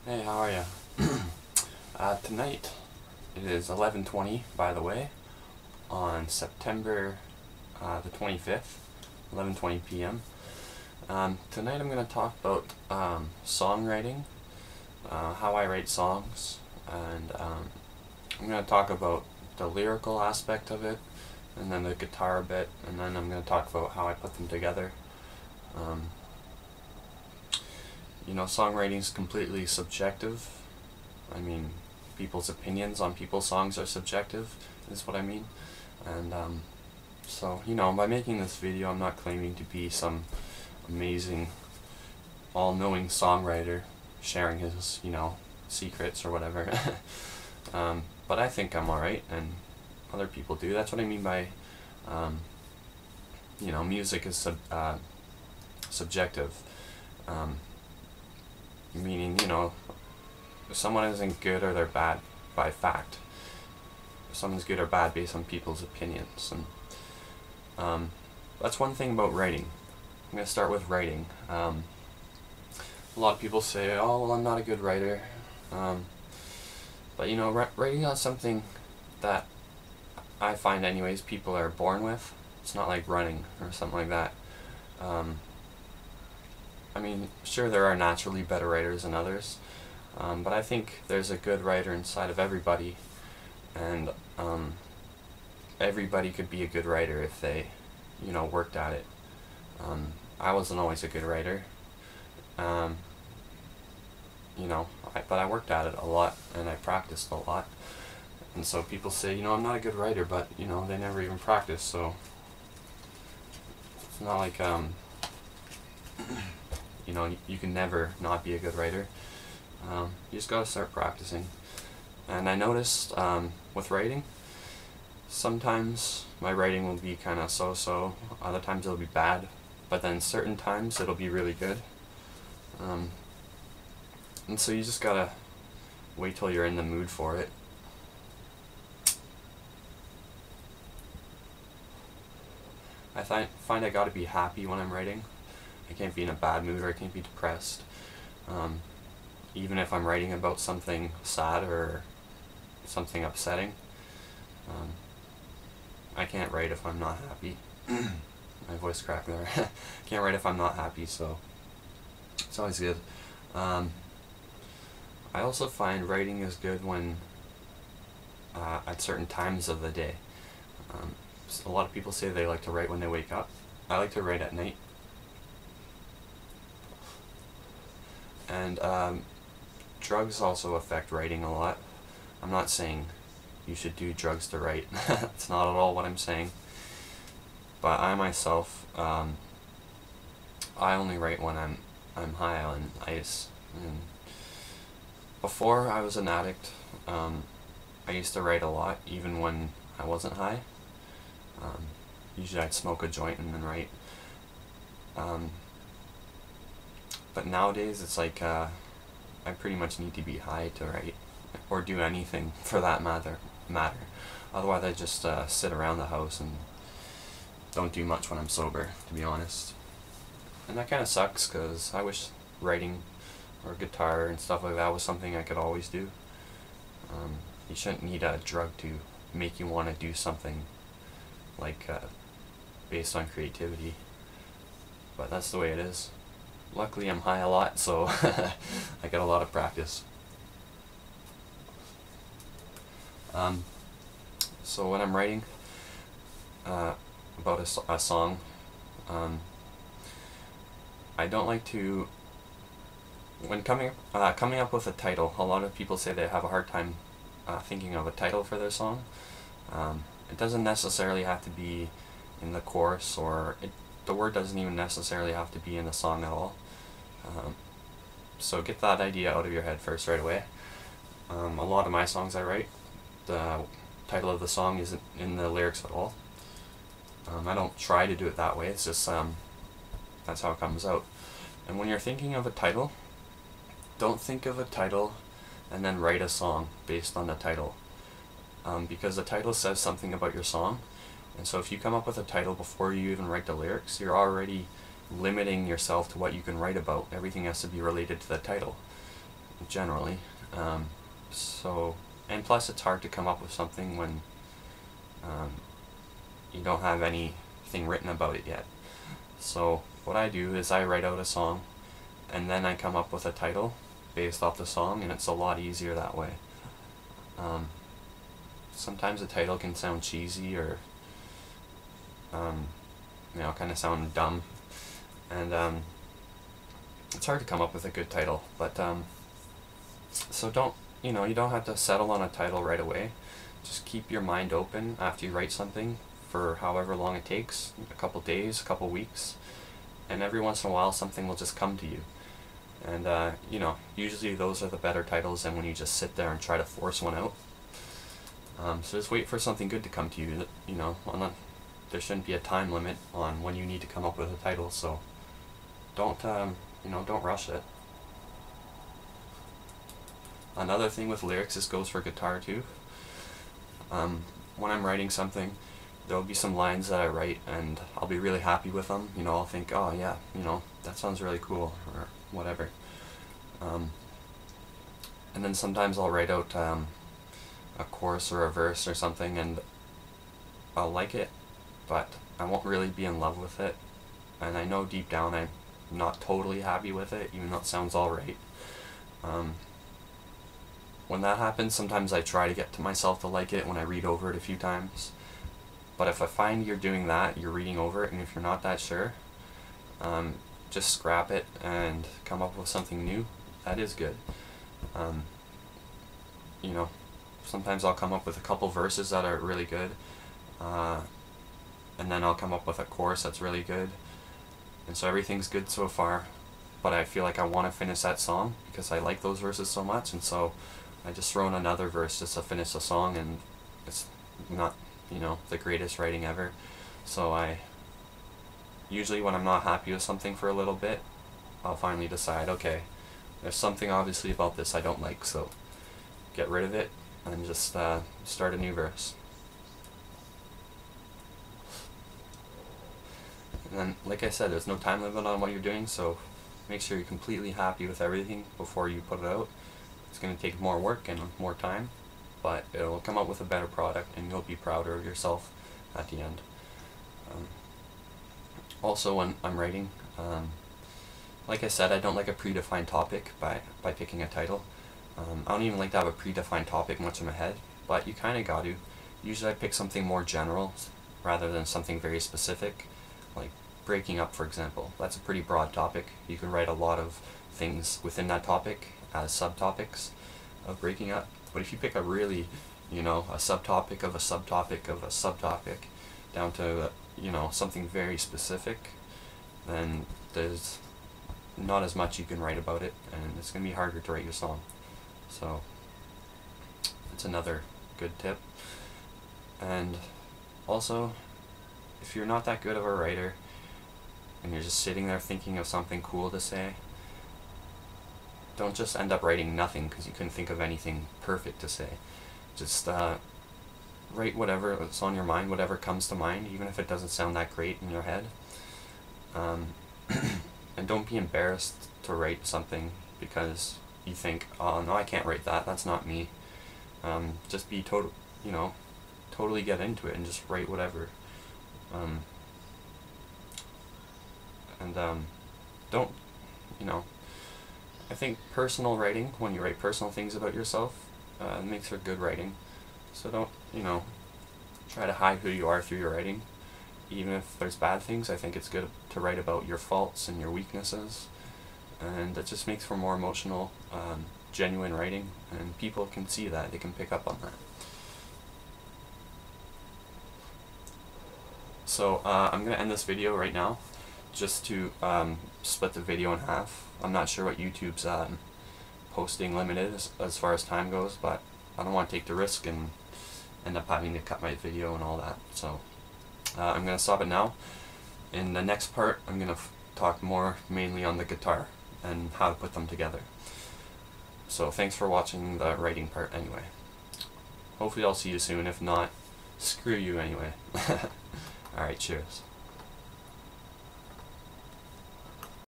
Hey, how are ya? Tonight, it is 11:20, by the way, on September the 25th, 11:20 p.m. Tonight I'm going to talk about songwriting, how I write songs, and I'm going to talk about the lyrical aspect of it, and then the guitar bit, and then I'm going to talk about how I put them together. Songwriting is completely subjective. I mean, people's opinions on people's songs are subjective, is what I mean. And by making this video, I'm not claiming to be some amazing, all-knowing songwriter sharing his, secrets or whatever. But I think I'm alright, and other people do. That's what I mean by, music is subjective. Meaning, if someone isn't good or they're bad by fact. If someone's good or bad based on people's opinions. And that's one thing about writing. I'm going to start with writing. A lot of people say, oh, well, I'm not a good writer. But writing is something that I find anyways people are born with. It's not like running or something like that. I mean, sure, there are naturally better writers than others, but I think there's a good writer inside of everybody, and everybody could be a good writer if they, worked at it. I wasn't always a good writer, but I worked at it a lot, and I practiced a lot, and so people say, I'm not a good writer, but, they never even practice, so it's not like, you can never not be a good writer. You just gotta start practicing. And I noticed with writing, sometimes my writing will be kind of so-so, other times it'll be bad, but then certain times it'll be really good. And so you just gotta wait till you're in the mood for it. I find I gotta be happy when I'm writing. I can't be in a bad mood, or I can't be depressed. Even if I'm writing about something sad or something upsetting, I can't write if I'm not happy. My voice cracked there. Can't write if I'm not happy, so it's always good. I also find writing is good when at certain times of the day. A lot of people say they like to write when they wake up. I like to write at night. And drugs also affect writing a lot. I'm not saying you should do drugs to write. That's not at all what I'm saying. But I myself, I only write when I'm high on ice. And before I was an addict, I used to write a lot, even when I wasn't high. Usually I'd smoke a joint and then write. But nowadays it's like I pretty much need to be high to write, or do anything for that matter. Otherwise I just sit around the house and don't do much when I'm sober, to be honest. And that kind of sucks, because I wish writing or guitar and stuff like that was something I could always do. You shouldn't need a drug to make you want to do something like based on creativity, but that's the way it is. Luckily I'm high a lot, so I get a lot of practice. So when I'm writing about a song, I don't like to, when coming up with a title, a lot of people say they have a hard time thinking of a title for their song. It doesn't necessarily have to be in the chorus, or the word doesn't even necessarily have to be in the song at all. So get that idea out of your head first right away. A lot of my songs I write, the title of the song isn't in the lyrics at all. I don't try to do it that way, it's just that's how it comes out. And when you're thinking of a title, don't think of a title and then write a song based on the title. Because the title says something about your song, and so if you come up with a title before you even write the lyrics, you're already limiting yourself to what you can write about. Everything has to be related to the title. generally. And plus it's hard to come up with something when you don't have anything written about it yet. So what I do is I write out a song and then I come up with a title based off the song, and it's a lot easier that way. Sometimes the title can sound cheesy or kind of sound dumb, and it's hard to come up with a good title, but so you don't have to settle on a title right away. Just keep your mind open after you write something for however long it takes, a couple days, a couple weeks, and every once in a while something will just come to you. And usually those are the better titles than when you just sit there and try to force one out. So just wait for something good to come to you. There shouldn't be a time limit on when you need to come up with a title, so don't rush it. Another thing with lyrics, this goes for guitar too. When I'm writing something, there'll be some lines that I write and I'll be really happy with them. I'll think, oh yeah, that sounds really cool, or whatever. And then sometimes I'll write out a chorus or a verse or something, and I'll like it, but I won't really be in love with it. And I know deep down I'm not totally happy with it, even though it sounds alright. When that happens, sometimes I try to get to myself to like it when I read over it a few times. But if I find you're doing that, you're reading over it, and if you're not that sure, just scrap it and come up with something new. That is good. Sometimes I'll come up with a couple verses that are really good, and then I'll come up with a chorus that's really good, and so everything's good so far, but I feel like I want to finish that song because I like those verses so much, and so I just throw in another verse just to finish the song, and it's not the greatest writing ever. So I usually, when I'm not happy with something for a little bit, I'll finally decide, okay, there's something obviously about this I don't like, so get rid of it and just start a new verse. And then, like I said, there's no time limit on what you're doing, so make sure you're completely happy with everything before you put it out. It's going to take more work and more time, but it'll come up with a better product and you'll be prouder of yourself at the end. Also, when I'm writing, like I said, I don't like a predefined topic by picking a title. I don't even like to have a predefined topic much in my head, but you kind of got to. Usually I pick something more general rather than something very specific, like breaking up, for example. That's a pretty broad topic. You can write a lot of things within that topic as subtopics of breaking up. But if you pick a really, a subtopic of a subtopic of a subtopic down to, something very specific, then there's not as much you can write about it, and it's going to be harder to write your song. So it's another good tip. And also, if you're not that good of a writer and you're just sitting there thinking of something cool to say, don't just end up writing nothing because you couldn't think of anything perfect to say. Just write whatever's on your mind, whatever comes to mind, even if it doesn't sound that great in your head. And don't be embarrassed to write something because you think, oh no, I can't write that, that's not me. Just be totally get into it and just write whatever. Don't, I think personal writing, when you write personal things about yourself, makes for good writing. So don't, try to hide who you are through your writing. Even if there's bad things, I think it's good to write about your faults and your weaknesses. And it just makes for more emotional, genuine writing, and people can see that, they can pick up on that. So I'm going to end this video right now, just to split the video in half. I'm not sure what YouTube's posting limit is as far as time goes, but I don't want to take the risk and end up having to cut my video and all that. So I'm going to stop it now. In the next part, I'm going to talk more mainly on the guitar and how to put them together. So thanks for watching the writing part anyway. Hopefully I'll see you soon. If not, screw you anyway. Alright, cheers.